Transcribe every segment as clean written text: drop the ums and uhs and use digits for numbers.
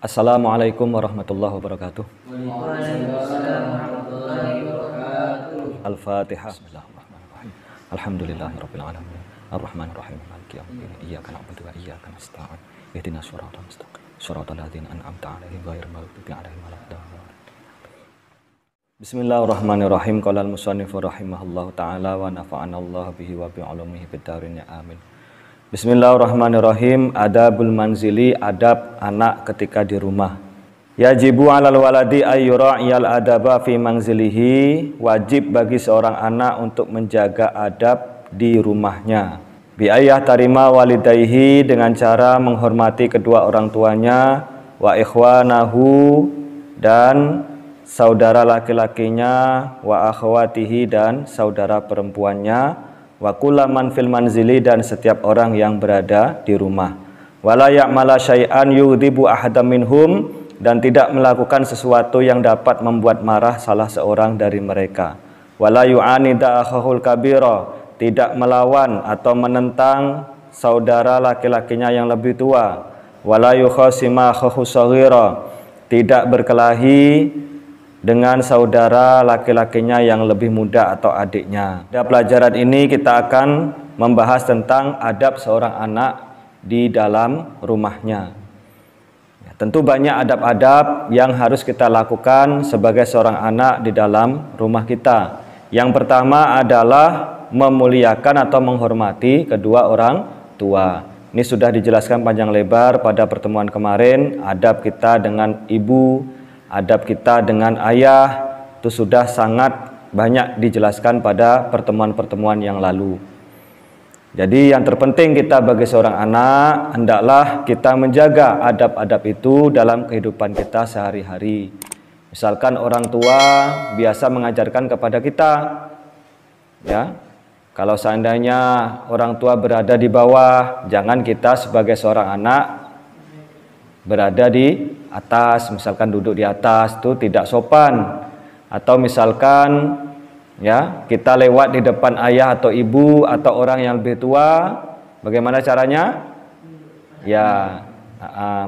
Assalamualaikum warahmatullahi wabarakatuh. Waalaikumsalam warahmatullahi wabarakatuh. Al-Fatihah. Bismillahirrahmanirrahim. Alhamdulillahirabbil alamin. Arrahmanirrahim. Maliki yaumiddin. Iyyaka na'budu wa iyyaka nasta'in. Ihdinas shiratal mustaqim. Shiratal ladzina an'amta 'alaihim ghairil maghdubi 'alaihim waladdallin. Bismillahirrahmanirrahim. Qala al-musannif rahimahullahu taala wa nafa'anallahu bihi wa bi 'ulumihi fid dharain. Amin. Bismillahirrahmanirrahim. Adabul manzili, adab anak ketika di rumah. Yajibu 'alal waladi ayyura'iyal adaba fi manzilihi. Wajib bagi seorang anak untuk menjaga adab di rumahnya. Bi ayah tarima walidayhi, dengan cara menghormati kedua orang tuanya, wa ikhwanahu, dan saudara laki-lakinya, wa akhwatihi, dan saudara perempuannya, wa kullaman fil manzili, dan setiap orang yang berada di rumah. Wala ya'mala syai'an yughdibu ahadam minhum, dan tidak melakukan sesuatu yang dapat membuat marah salah seorang dari mereka. Wala yu'anida akhahul kabira, tidak melawan atau menentang saudara laki-lakinya yang lebih tua. Wala yukhasima akhahu shaghira, tidak berkelahi dengan saudara laki-lakinya yang lebih muda atau adiknya. Pada pelajaran ini kita akan membahas tentang adab seorang anak di dalam rumahnya. Ya, tentu banyak adab-adab yang harus kita lakukan sebagai seorang anak di dalam rumah kita. Yang pertama adalah memuliakan atau menghormati kedua orang tua. Ini sudah dijelaskan panjang lebar pada pertemuan kemarin. Adab kita dengan ibu, adab kita dengan ayah, itu sudah sangat banyak dijelaskan pada pertemuan-pertemuan yang lalu. Jadi yang terpenting kita bagi seorang anak, hendaklah kita menjaga adab-adab itu dalam kehidupan kita sehari-hari. Misalkan orang tua biasa mengajarkan kepada kita, ya, kalau seandainya orang tua berada di bawah, jangan kita sebagai seorang anak berada di atas, misalkan duduk di atas, itu tidak sopan. Atau misalkan ya, kita lewat di depan ayah atau ibu atau orang yang lebih tua, bagaimana caranya? Ya,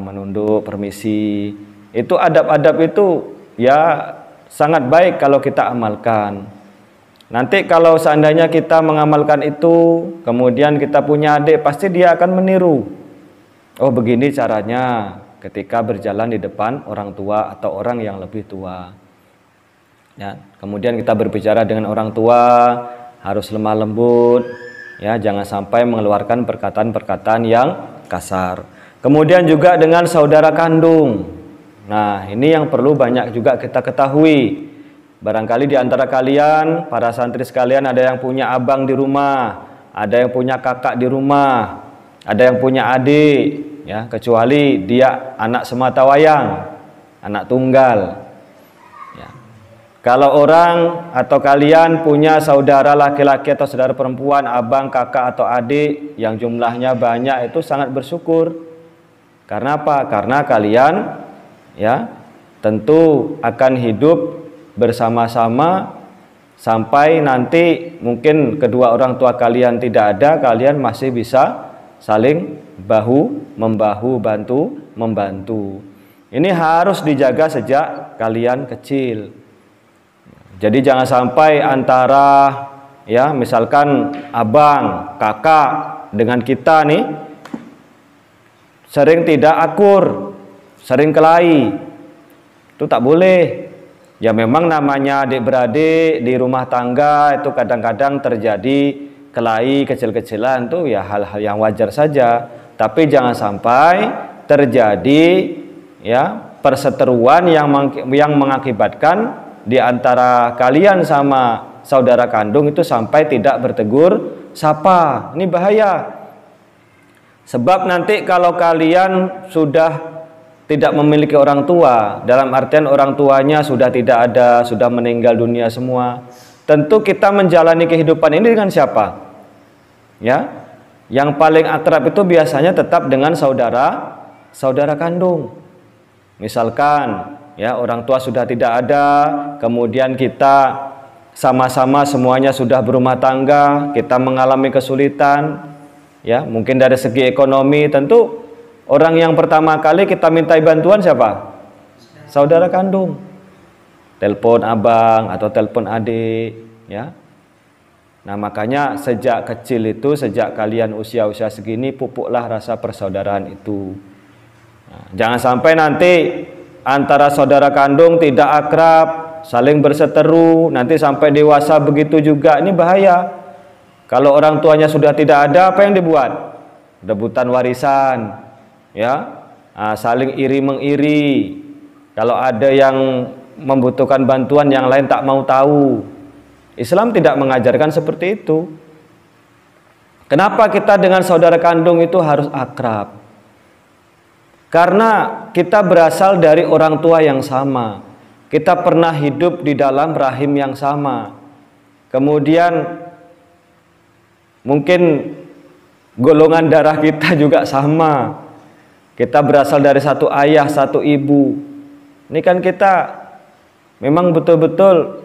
menunduk, permisi. Itu adab-adab itu ya sangat baik kalau kita amalkan. Nanti kalau seandainya kita mengamalkan itu, kemudian kita punya adik, pasti dia akan meniru. Oh, begini caranya ketika berjalan di depan orang tua atau orang yang lebih tua. Ya, kemudian kita berbicara dengan orang tua harus lemah lembut, ya, jangan sampai mengeluarkan perkataan-perkataan yang kasar. Kemudian juga dengan saudara kandung. Nah, ini yang perlu banyak juga kita ketahui. Barangkali di antara kalian, para santri sekalian, ada yang punya abang di rumah, ada yang punya kakak di rumah, ada yang punya adik. Ya, kecuali dia anak sematawayang, anak tunggal. Ya. Kalau orang atau kalian punya saudara laki-laki atau saudara perempuan, abang, kakak atau adik yang jumlahnya banyak, itu sangat bersyukur. Karena apa? Karena kalian ya tentu akan hidup bersama-sama sampai nanti mungkin kedua orang tua kalian tidak ada, kalian masih bisa saling bahu-membahu, bantu-membantu. Ini harus dijaga sejak kalian kecil. Jadi jangan sampai antara ya misalkan abang, kakak dengan kita nih sering tidak akur, sering kelahi. Itu tak boleh. Ya memang namanya adik-beradik di rumah tangga itu kadang-kadang terjadi kelahi kecil-kecilan, tuh ya hal-hal yang wajar saja. Tapi jangan sampai terjadi ya perseteruan yang mengakibatkan di antara kalian sama saudara kandung itu sampai tidak bertegur sapa. Ini bahaya. Sebab nanti kalau kalian sudah tidak memiliki orang tua, dalam artian orang tuanya sudah tidak ada, sudah meninggal dunia semua, tentu kita menjalani kehidupan ini dengan siapa? Ya, yang paling akrab itu biasanya tetap dengan saudara kandung. Misalkan ya orang tua sudah tidak ada, kemudian kita sama-sama semuanya sudah berumah tangga, kita mengalami kesulitan, ya mungkin dari segi ekonomi, tentu Orang yang pertama kali kita mintai bantuan siapa? Saudara kandung. Telepon abang atau telepon adik, ya. Nah, makanya sejak kecil itu, sejak kalian usia-usia segini, pupuklah rasa persaudaraan itu. Nah, jangan sampai nanti antara saudara kandung tidak akrab, saling berseteru, nanti sampai dewasa begitu juga. Ini bahaya. Kalau orang tuanya sudah tidak ada, apa yang dibuat? Rebutan warisan, ya, saling iri mengiri. Kalau ada yang membutuhkan bantuan, yang lain tak mau tahu. Islam tidak mengajarkan seperti itu. Kenapa kita dengan saudara kandung itu harus akrab? Karena kita berasal dari orang tua yang sama. Kita pernah hidup di dalam rahim yang sama. Kemudian mungkin golongan darah kita juga sama. Kita berasal dari satu ayah, satu ibu. Ini kan kita memang betul-betul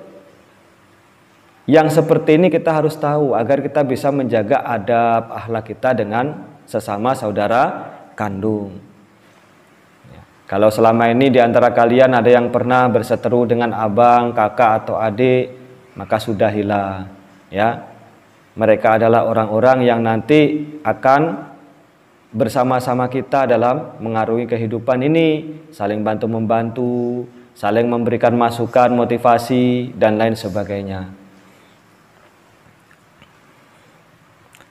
yang seperti ini kita harus tahu agar kita bisa menjaga adab akhlak kita dengan sesama saudara kandung. Kalau selama ini di antara kalian ada yang pernah berseteru dengan abang, kakak atau adik, maka sudahilah, ya. Mereka adalah orang-orang yang nanti akan bersama-sama kita dalam mengarungi kehidupan ini, saling bantu-membantu, saling memberikan masukan, motivasi, dan lain sebagainya.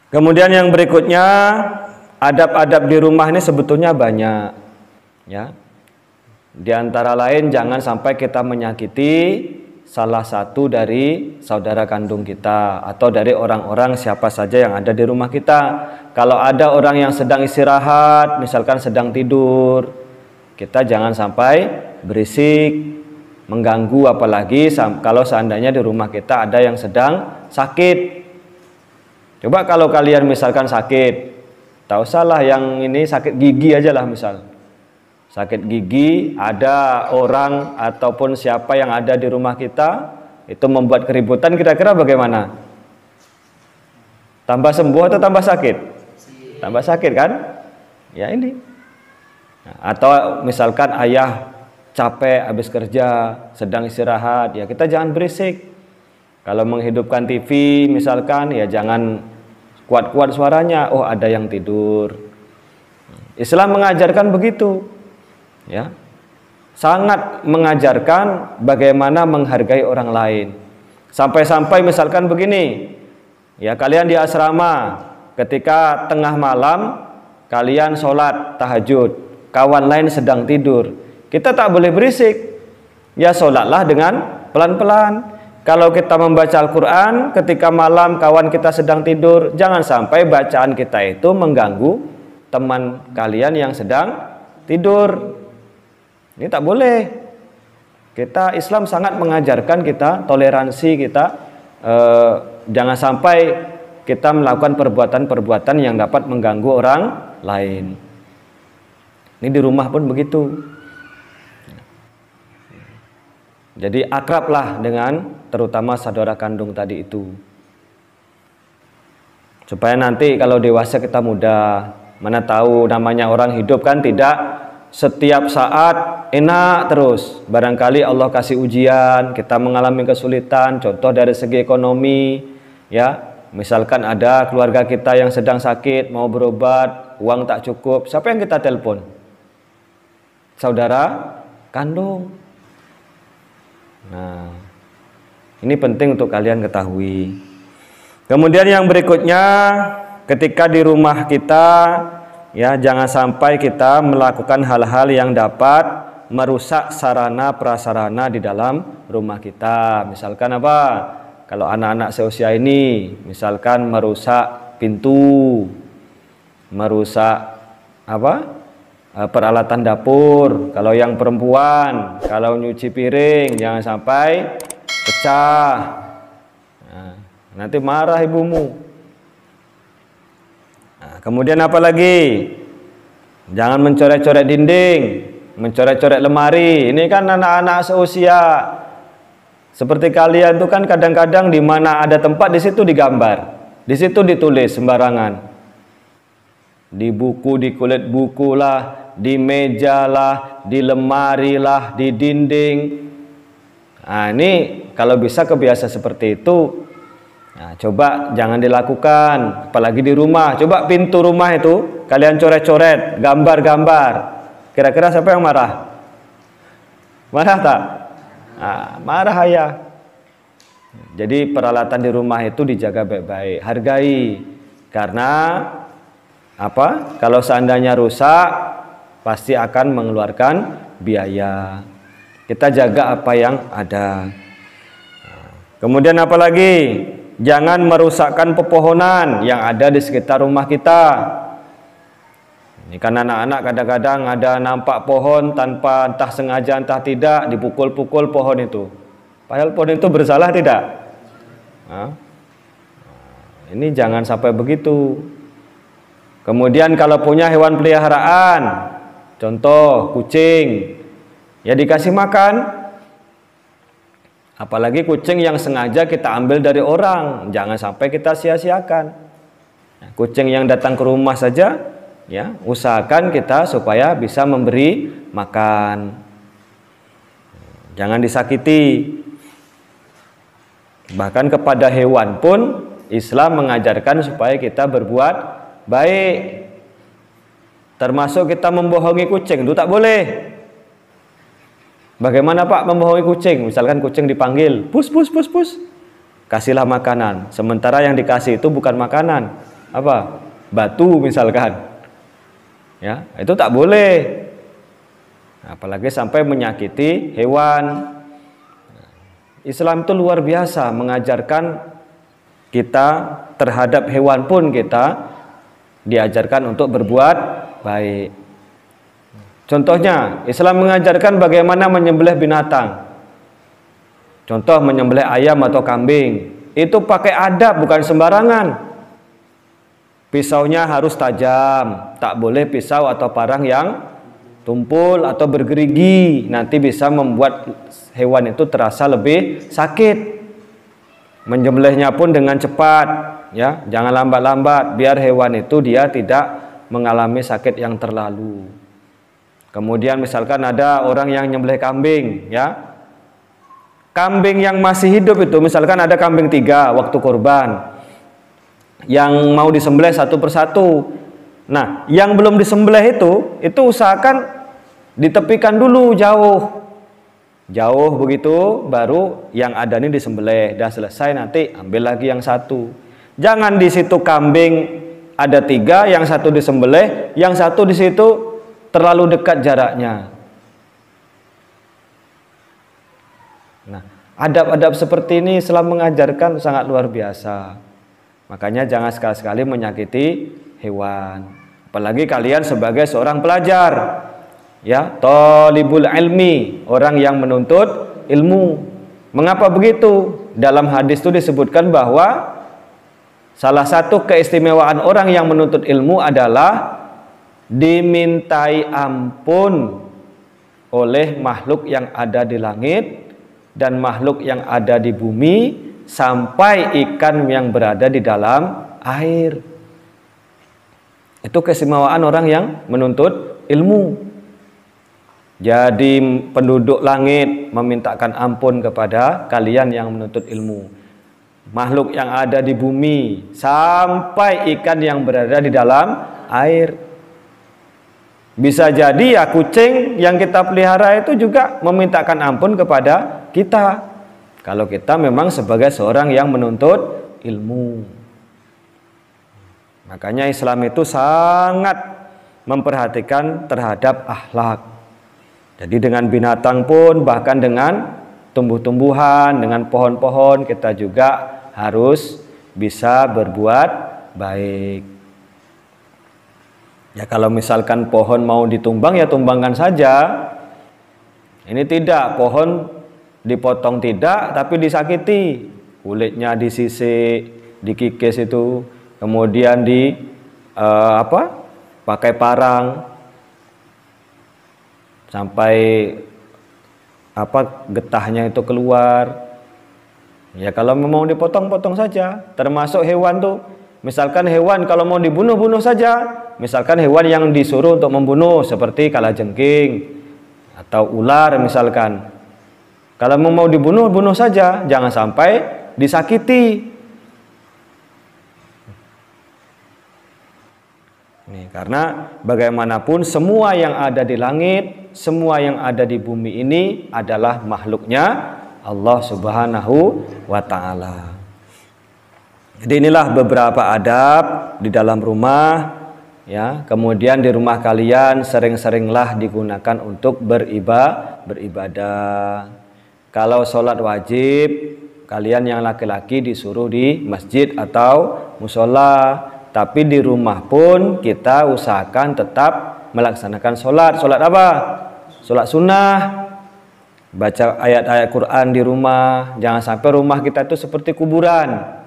Kemudian yang berikutnya, adab-adab di rumah ini sebetulnya banyak, ya. Di antara lain jangan sampai kita menyakiti salah satu dari saudara kandung kita atau dari orang-orang siapa saja yang ada di rumah kita. Kalau ada orang yang sedang istirahat, misalkan sedang tidur, kita jangan sampai berisik, mengganggu, apalagi kalau seandainya di rumah kita ada yang sedang sakit. Coba kalau kalian misalkan sakit, tak usahlah yang ini sakit gigi aja lah misal. Sakit gigi, ada orang ataupun siapa yang ada di rumah kita itu membuat keributan, kira-kira bagaimana? Tambah sembuh atau tambah sakit? Tambah sakit kan? Ya ini. Atau misalkan ayah capek habis kerja, sedang istirahat, ya kita jangan berisik. Kalau menghidupkan TV misalkan, ya jangan kuat-kuat suaranya. Oh, ada yang tidur. Islam mengajarkan begitu. Ya, sangat mengajarkan bagaimana menghargai orang lain. Sampai-sampai misalkan begini, ya kalian di asrama, ketika tengah malam kalian sholat tahajud, kawan lain sedang tidur, kita tak boleh berisik. Ya sholatlah dengan pelan-pelan. Kalau kita membaca Al-Quran ketika malam kawan kita sedang tidur, jangan sampai bacaan kita itu mengganggu teman kalian yang sedang tidur. Ini tak boleh. Kita Islam sangat mengajarkan kita toleransi kita, jangan sampai kita melakukan perbuatan-perbuatan yang dapat mengganggu orang lain. Ini di rumah pun begitu. Jadi akrablah dengan terutama saudara kandung tadi itu. Supaya nanti kalau dewasa kita mudah. Mana tahu namanya orang hidup kan tidak setiap saat enak terus. Barangkali Allah kasih ujian, kita mengalami kesulitan, contoh dari segi ekonomi, ya. Misalkan ada keluarga kita yang sedang sakit, mau berobat, uang tak cukup, siapa yang kita telepon? Saudara kandung. Nah, ini penting untuk kalian ketahui. Kemudian yang berikutnya, ketika di rumah kita, ya jangan sampai kita melakukan hal-hal yang dapat merusak sarana prasarana di dalam rumah kita. Misalkan apa? Kalau anak-anak seusia ini, misalkan merusak pintu, merusak apa? Peralatan dapur. Kalau yang perempuan, kalau nyuci piring jangan sampai pecah. Nah, nanti marah ibumu. Nah, kemudian apa lagi? Jangan mencoret-coret dinding, mencoret-coret lemari. Ini kan anak-anak seusia. Seperti kalian tuh kan kadang-kadang di mana ada tempat di situ digambar, di situ ditulis sembarangan. di buku, di kulit buku lah, di meja lah, di lemari lah, di dinding. Nah, ini kalau bisa kebiasa seperti itu. Nah, coba jangan dilakukan, apalagi di rumah. Coba pintu rumah itu kalian coret-coret, gambar-gambar. Kira-kira siapa yang marah? Marah tak? Nah, marah ayah. Jadi peralatan di rumah itu dijaga baik-baik, hargai. Karena apa? Kalau seandainya rusak, pasti akan mengeluarkan biaya. Kita jaga apa yang ada. Kemudian apa lagi? Jangan merusakkan pepohonan yang ada di sekitar rumah kita. Ini kan anak-anak kadang-kadang ada nampak pohon tanpa entah sengaja entah tidak dipukul-pukul pohon itu. Padahal pohon itu bersalah tidak? Nah, ini jangan sampai begitu. Kemudian kalau punya hewan peliharaan, contoh kucing, ya dikasih makan. Apalagi kucing yang sengaja kita ambil dari orang, jangan sampai kita sia-siakan. Kucing yang datang ke rumah saja, ya usahakan kita supaya bisa memberi makan. Jangan disakiti. Bahkan kepada hewan pun Islam mengajarkan supaya kita berbuat baik. Termasuk kita membohongi kucing, itu tak boleh. Bagaimana Pak membohongi kucing? Misalkan kucing dipanggil, pus, pus, pus, pus. Kasihlah makanan. Sementara yang dikasih itu bukan makanan. Apa? Batu misalkan. Ya, itu tak boleh. Apalagi sampai menyakiti hewan. Islam itu luar biasa mengajarkan kita terhadap hewan pun kita diajarkan untuk berbuat baik. Contohnya, Islam mengajarkan bagaimana menyembelih binatang. Contoh menyembelih ayam atau kambing. Itu pakai adab, bukan sembarangan. Pisaunya harus tajam. Tak boleh pisau atau parang yang tumpul atau bergerigi. Nanti bisa membuat hewan itu terasa lebih sakit. Menyembelihnya pun dengan cepat. Ya, jangan lambat-lambat. Biar hewan itu dia tidak mengalami sakit yang terlalu. Kemudian misalkan ada orang yang nyembelih kambing, ya. Kambing yang masih hidup itu, misalkan ada kambing 3 waktu kurban, yang mau disembelih satu persatu. Nah, yang belum disembelih itu usahakan ditepikan dulu jauh begitu, baru yang ada ini disembelih. Dah selesai nanti ambil lagi yang satu. Jangan di situ kambing ada 3, yang satu disembelih, yang satu di situ terlalu dekat jaraknya. Nah, adab-adab seperti ini Islam mengajarkan sangat luar biasa. Makanya jangan sekali-sekali menyakiti hewan. Apalagi kalian sebagai seorang pelajar, ya, thalibul ilmi, orang yang menuntut ilmu. Mengapa begitu? Dalam hadis itu disebutkan bahwa salah satu keistimewaan orang yang menuntut ilmu adalah dimintai ampun oleh makhluk yang ada di langit dan makhluk yang ada di bumi, sampai ikan yang berada di dalam air. Itu keistimewaan orang yang menuntut ilmu. Jadi penduduk langit memintakan ampun kepada kalian yang menuntut ilmu. Makhluk yang ada di bumi sampai ikan yang berada di dalam air. Bisa jadi ya kucing yang kita pelihara itu juga memintakan ampun kepada kita. Kalau kita memang sebagai seorang yang menuntut ilmu. Makanya Islam itu sangat memperhatikan terhadap akhlak. Jadi dengan binatang pun, bahkan dengan tumbuh-tumbuhan, dengan pohon-pohon, kita juga harus bisa berbuat baik. Ya kalau misalkan pohon mau ditumbang, ya tumbangkan saja. Ini tidak, pohon dipotong tidak, tapi disakiti. Kulitnya disisik, dikikis itu, kemudian pakai parang sampai getahnya itu keluar. Ya kalau mau dipotong-potong saja. Termasuk hewan tuh, Misalkan hewan kalau mau dibunuh, bunuh saja. Misalkan hewan yang disuruh untuk membunuh seperti kalajengking atau ular misalkan. Kalau mau dibunuh, bunuh saja. Jangan sampai disakiti. Nih, karena bagaimanapun semua yang ada di langit, semua yang ada di bumi ini adalah makhluknya Allah Subhanahu wa ta'ala. Jadi inilah beberapa adab di dalam rumah, ya. Kemudian di rumah kalian sering-seringlah digunakan untuk beribadah. Kalau sholat wajib, kalian yang laki-laki disuruh di masjid atau musola. Tapi di rumah pun kita usahakan tetap melaksanakan sholat. Sholat apa? Sholat sunnah. Baca ayat-ayat Quran di rumah. Jangan sampai rumah kita itu seperti kuburan.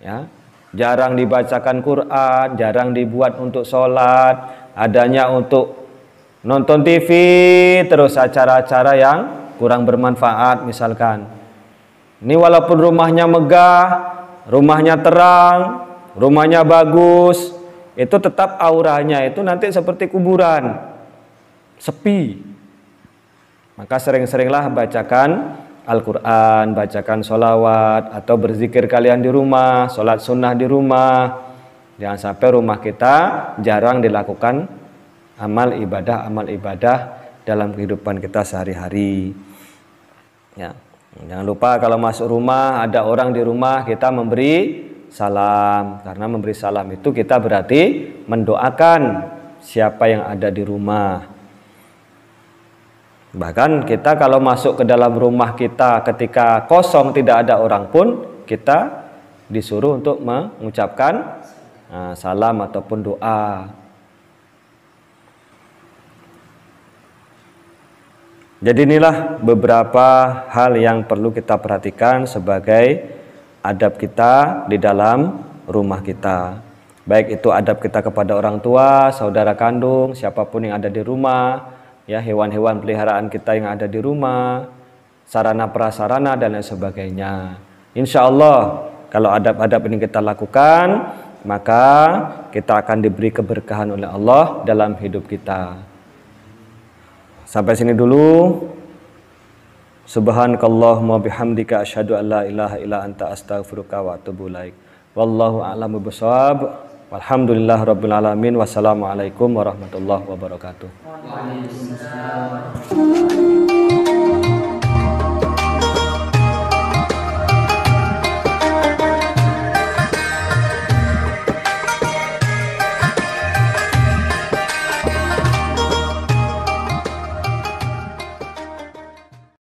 Ya, jarang dibacakan Quran, jarang dibuat untuk sholat, adanya untuk nonton TV, terus acara-acara yang kurang bermanfaat misalkan. Ini walaupun rumahnya megah, rumahnya terang, rumahnya bagus, itu tetap auranya itu nanti seperti kuburan, sepi. Maka sering-seringlah bacakan Al-Quran, bacakan sholawat atau berzikir kalian di rumah, sholat sunnah di rumah. Jangan sampai rumah kita jarang dilakukan amal ibadah dalam kehidupan kita sehari-hari. Ya, jangan lupa kalau masuk rumah ada orang di rumah kita memberi salam, karena memberi salam itu kita berarti mendoakan siapa yang ada di rumah. Bahkan kita kalau masuk ke dalam rumah kita ketika kosong tidak ada orang pun, kita disuruh untuk mengucapkan salam ataupun doa. Jadi inilah beberapa hal yang perlu kita perhatikan sebagai adab kita di dalam rumah kita. Baik itu adab kita kepada orang tua, saudara kandung, siapapun yang ada di rumah, ya, hewan-hewan peliharaan kita yang ada di rumah, sarana prasarana dan lain sebagainya. Insya Allah kalau adab-adab ini kita lakukan, maka kita akan diberi keberkahan oleh Allah dalam hidup kita. Sampai sini dulu. Subhanakallahumma bihamdika asyhadu an la ilaha illa anta astaghfiruka wa atubu ilaik. Wallahu a'lamu bishawab. Walhamdulillahirabbil alamin. Wassalamualaikum warahmatullahi wabarakatuh. Waalaikumsalam.